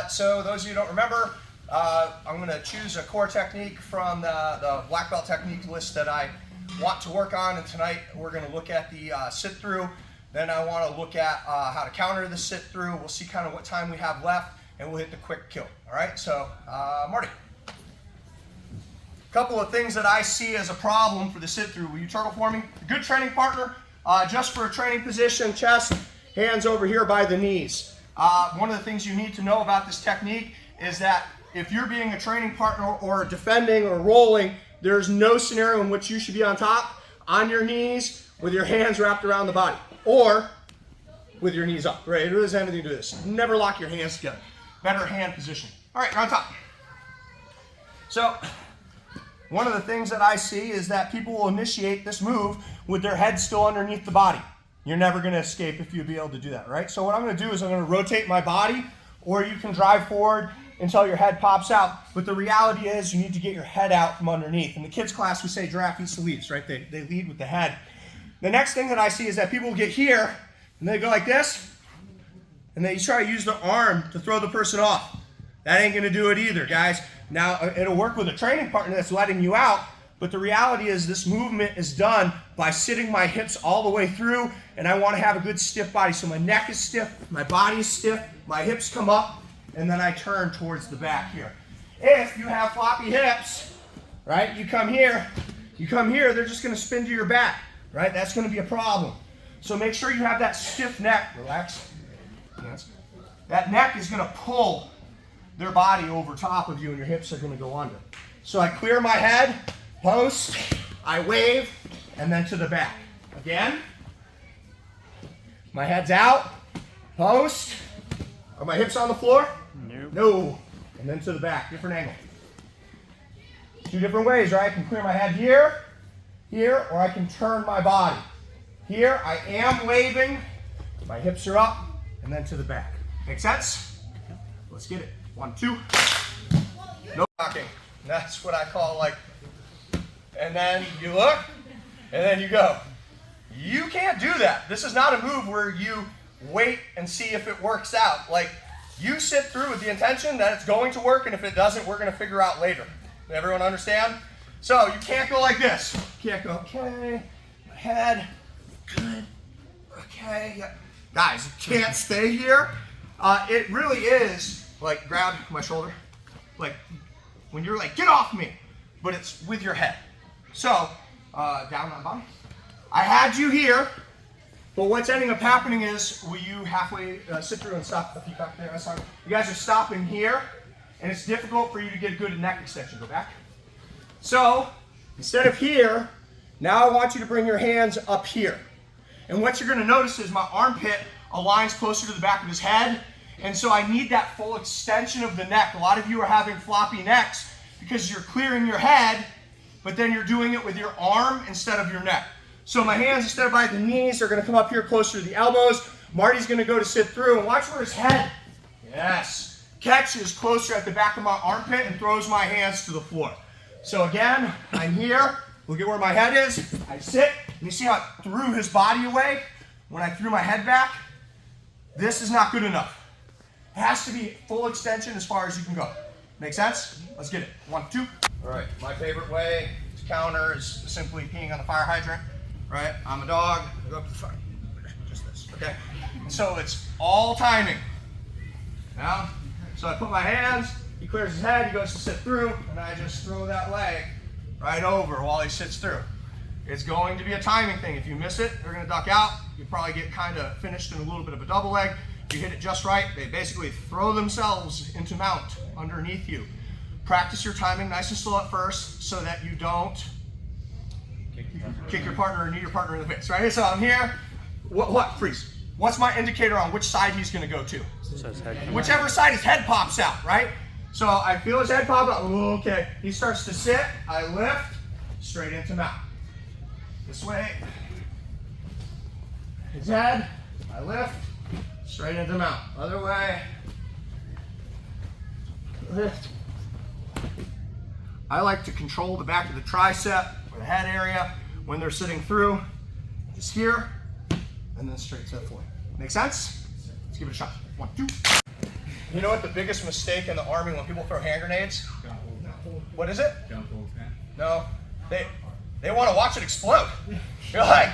So those of you who don't remember, I'm going to choose a core technique from the black belt technique list that I want to work on, and tonight we're going to look at the sit through. Then I want to look at how to counter the sit through. We'll see kind of what time we have left, and we'll hit the quick kill. All right, so Marty. A couple of things that I see as a problem for the sit through. Will you turtle for me? A good training partner, just for a training position, chest, hands over here by the knees. One of the things you need to know about this technique is that if you're being a training partner or defending or rolling, there's no scenario in which you should be on top, on your knees, with your hands wrapped around the body, or with your knees up, right? It really doesn't have anything to do with this. Never lock your hands together. Better hand position. All right, you're on top. So, one of the things that I see is that people will initiate this move with their head still underneath the body. You're never going to escape if you'll be able to do that, right? So what I'm going to do is I'm going to rotate my body, or you can drive forward until your head pops out. But the reality is you need to get your head out from underneath. In the kids class, we say giraffe eats the leaves, right? They lead with the head. The next thing that I see is that people get here, and they go like this, and they try to use their arm to throw the person off. That ain't going to do it either, guys. Now, it'll work with a training partner that's letting you out, but the reality is this movement is done by sitting my hips all the way through, and I want to have a good stiff body. So my neck is stiff, my body is stiff, my hips come up, and then I turn towards the back here. If you have floppy hips, right, you come here, they're just going to spin to your back, right? That's going to be a problem. So make sure you have that stiff neck. Relax. Yes. That neck is going to pull their body over top of you, and your hips are going to go under. So I clear my head, post, I wave, and then to the back. Again. My head's out, post. Are my hips on the floor? Nope. No. And then to the back, different angle. Two different ways, right? I can clear my head here, or I can turn my body. Here, I am waving, my hips are up, and then to the back. Make sense? Let's get it. 1, 2. No knocking. That's what I call and then you look, and then you go. You can't do that. This is not a move where you wait and see if it works out. You sit through with the intention that it's going to work, and if it doesn't, we're going to figure out later. Everyone understand? So you can't go like this. You can't go, okay, my head, good, okay. Yeah. Guys, you can't stay here. It really is grab my shoulder, when you're get off me, but it's with your head. So, down on bottom. I had you here, but what's ending up happening is, will you halfway sit through and stop the feet back there? Sorry. You guys are stopping here, and it's difficult for you to get a good neck extension. Go back. So, instead of here, now I want you to bring your hands up here. And what you're going to notice is my armpit aligns closer to the back of his head, and so I need that full extension of the neck. A lot of you are having floppy necks because you're clearing your head, but then you're doing it with your arm instead of your neck. So my hands, instead of by the knees, are going to come up here closer to the elbows. Marty's going to go to sit through, and watch where his head, yes, catches closer at the back of my armpit and throws my hands to the floor. So again, I'm here. Look at where my head is. I sit, and you see how I threw his body away when I threw my head back? This is not good enough. It has to be full extension as far as you can go. Make sense? Let's get it. 1, 2. All right, my favorite way to counter is simply peeing on the fire hydrant, right? I'm a dog, I go up to the fire, just this, okay? And so it's all timing. Now, so I put my hands, he clears his head, he goes to sit through, and I just throw that leg right over while he sits through. It's going to be a timing thing. If you miss it, they're gonna duck out. You probably get kind of finished in a little bit of a double leg. If you hit it just right, they basically throw themselves into mount underneath you. Practice your timing nice and slow at first so that you don't kick your partner or knee your partner in the face, right? So I'm here. What? Freeze. What's my indicator on which side he's going to go to? Whichever side his head pops out, right? So I feel his head pop out. Okay. He starts to sit. I lift straight into mount. This way. His head. I lift. Straight into mount. Other way. Lift. I like to control the back of the tricep or the head area when they're sitting through. Just here, and then straight to the floor. Make sense? Let's give it a shot. 1, 2. You know what the biggest mistake in the Army when people throw hand grenades? What is it? No. They want to watch it explode. You're like,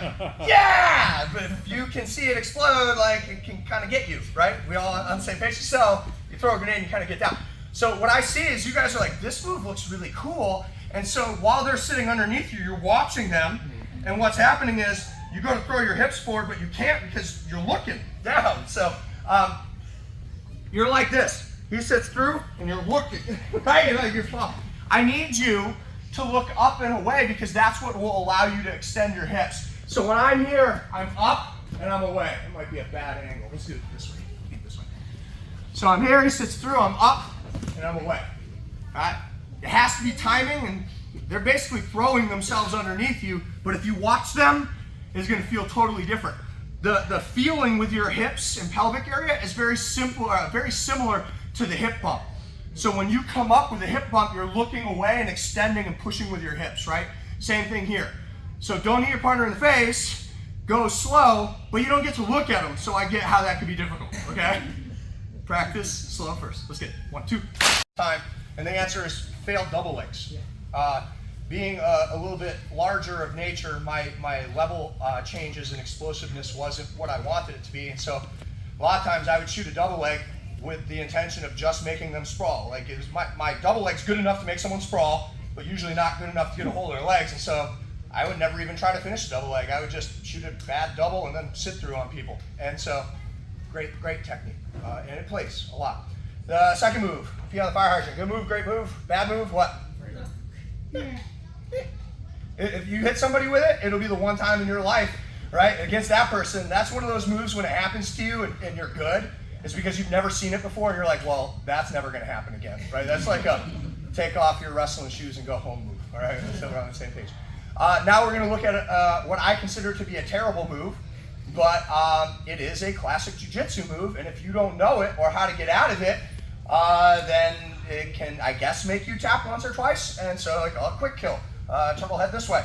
yeah! But if you can see it explode, like, it can kind of get you, right? We all on the same page. So you throw a grenade and you kind of get down. So what I see is you guys are like, this move looks really cool. And so while they're sitting underneath you, you're watching them. And what's happening is you go to throw your hips forward, but you can't because you're looking down. So you're like this. He sits through and you're looking, right? Like you're falling. I need you to look up and away because that's what will allow you to extend your hips. So when I'm here, I'm up and I'm away. It might be a bad angle. Let's do it this way. This way. So I'm here, he sits through, I'm up and I'm away. All right? It has to be timing, and they're basically throwing themselves underneath you, but if you watch them, it's going to feel totally different. The feeling with your hips and pelvic area is very similar to the hip bump. So when you come up with a hip bump, you're looking away and extending and pushing with your hips, right? Same thing here. So don't hit your partner in the face, go slow, but you don't get to look at them, so I get how that could be difficult, okay? Practice slow first. Let's get it. 1, 2, time. And the answer is failed double legs. Being a little bit larger of nature, my level changes and explosiveness wasn't what I wanted it to be, and so a lot of times I would shoot a double leg with the intention of just making them sprawl. Like it was my double leg's good enough to make someone sprawl, but usually not good enough to get a hold of their legs, and so I would never even try to finish a double leg. I would just shoot a bad double and then sit through on people. And so, great technique, and it plays a lot. The second move, pee on the fire hydrant. Good move, great move, bad move, what? If you hit somebody with it, it'll be the one time in your life, right, against that person. That's one of those moves when it happens to you and you're good. It's because you've never seen it before and you're like, well, that's never going to happen again, right? That's like a take off your wrestling shoes and go home move, all right? So we're on the same page. Now we're going to look at what I consider to be a terrible move, but it is a classic jiu-jitsu move, and if you don't know it or how to get out of it, then it can, I guess, make you tap once or twice, and so like a quick kill. Turtle head this way.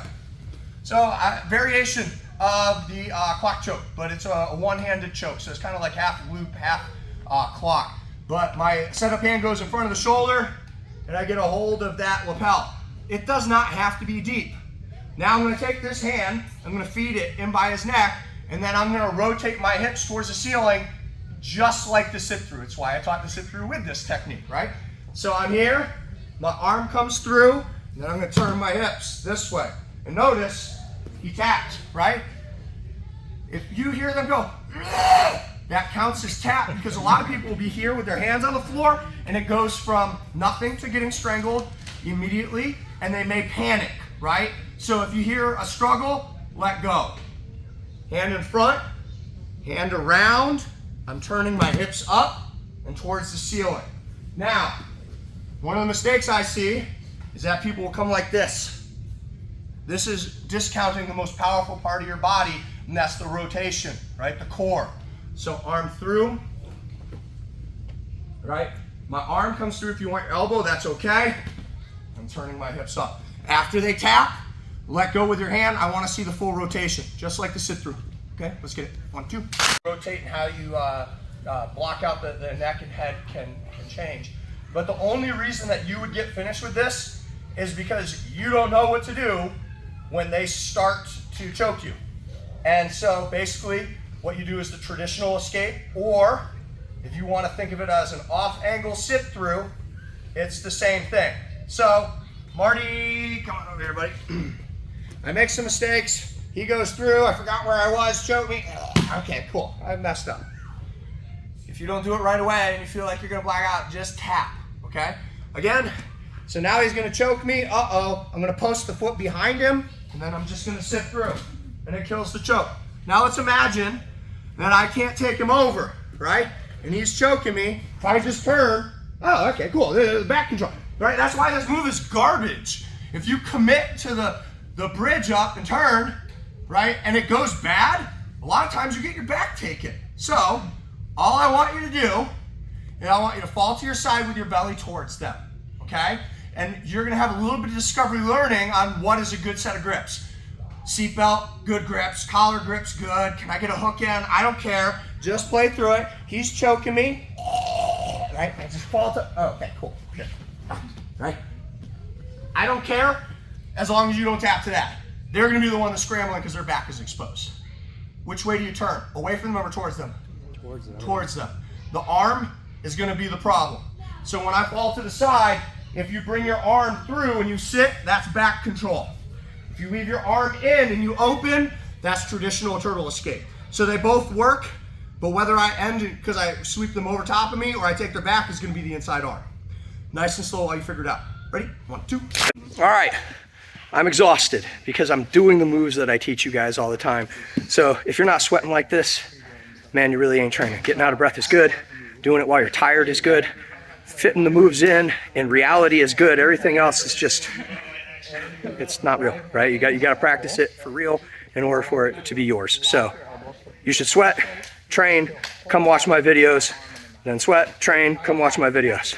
So variation of the clock choke, but it's a one-handed choke, so it's kind of like half loop, half clock. But my setup hand goes in front of the shoulder, and I get a hold of that lapel. It does not have to be deep. Now I'm going to take this hand, I'm going to feed it in by his neck, and then I'm going to rotate my hips towards the ceiling, just like the sit-through. It's why I taught the sit-through with this technique, right? So I'm here, my arm comes through, and then I'm going to turn my hips this way. And notice, he tapped, right? If you hear them go, that counts as tap, because a lot of people will be here with their hands on the floor, and it goes from nothing to getting strangled immediately, and they may panic, right? So if you hear a struggle, let go. Hand in front, hand around. I'm turning my hips up and towards the ceiling. Now, one of the mistakes I see is that people will come like this. This is discounting the most powerful part of your body, and that's the rotation, right? The core. So arm through, right? My arm comes through. If you want your elbow, that's okay. I'm turning my hips up. After they tap, let go with your hand. I want to see the full rotation, just like the sit-through. Okay, let's get it. 1, 2. Rotate and how you block out the neck and head can change. But the only reason that you would get finished with this is because you don't know what to do when they start to choke you. And so basically what you do is the traditional escape, or if you want to think of it as an off-angle sit-through, it's the same thing. So Marty, come on over here, buddy. I make some mistakes. He goes through. I forgot where I was. Choke me. Okay, cool. I messed up. If you don't do it right away and you feel like you're going to black out, just tap, okay? Again, so now he's going to choke me. Uh-oh. I'm going to post the foot behind him, and then I'm just going to sit through, and it kills the choke. Now let's imagine that I can't take him over, right? And he's choking me. If I just turn, oh, okay, cool. The back control, right? That's why this move is garbage. If you commit to the bridge up and turn, right, and it goes bad, a lot of times you get your back taken. So all I want you to do is I want you to fall to your side with your belly towards them, okay? And you're gonna have a little bit of discovery learning on what is a good set of grips. Seatbelt, good grips. Collar grips, good. Can I get a hook in? I don't care. Just play through it. He's choking me. right? I just fall to, oh, okay, cool, good. Right? I don't care as long as you don't tap to that. They're gonna be the one that's scrambling because their back is exposed. Which way do you turn? Away from them or towards them? Towards them. Towards them. The arm is gonna be the problem. So when I fall to the side, if you bring your arm through and you sit, that's back control. If you leave your arm in and you open, that's traditional turtle escape. So they both work, but whether I end because I sweep them over top of me or I take their back is gonna be the inside arm. Nice and slow while you figure it out. Ready? 1, 2. All right, I'm exhausted because I'm doing the moves that I teach you guys all the time. So if you're not sweating like this, man, you really ain't training. Getting out of breath is good. Doing it while you're tired is good. Fitting the moves in reality is good. Everything else is just, it's not real, right? You got to practice it for real in order for it to be yours. So you should sweat, train, come watch my videos, then sweat, train, come watch my videos.